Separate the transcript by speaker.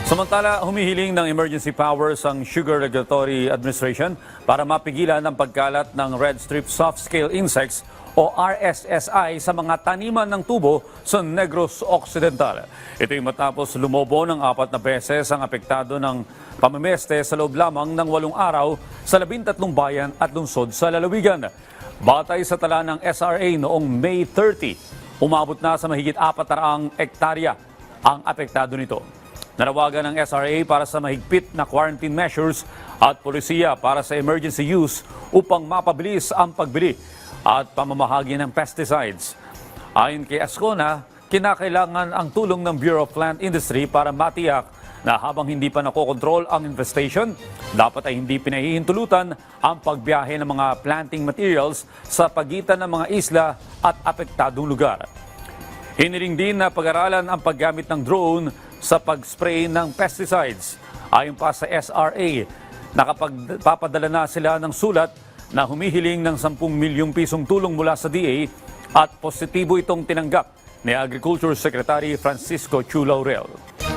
Speaker 1: Samantala, humihiling ng emergency powers ang Sugar Regulatory Administration para mapigilan ang pagkalat ng red strip soft scale insects o RSSI sa mga taniman ng tubo sa Negros Occidental. Ito'y matapos lumobo ng 4 na beses ang apektado ng pamameste sa loob lamang ng 8 araw sa 13 bayan at lungsod sa lalawigan. Batay sa tala ng SRA noong May 30, umabot na sa mahigit 400 hektarya ang apektado nito. Nanawagan ng SRA para sa mahigpit na quarantine measures at polisiya para sa emergency use upang mapabilis ang pagbili at pamamahagi ng pesticides. Ayon kay Ascona, kinakailangan ang tulong ng Bureau of Plant Industry para matiyak na habang hindi pa nakokontrol ang infestation, dapat ay hindi pinahihintulutan ang pagbiyahe ng mga planting materials sa pagitan ng mga isla at apektadong lugar. Hiniling din na pag-aralan ang paggamit ng drone sa pag-spray ng pesticides. Ayon pa sa SRA, nakapagpapadala na sila ng sulat na humihiling ng 10 milyong pisong tulong mula sa DA at positibo itong tinanggap ni Agriculture Secretary Francisco Chu Laurel.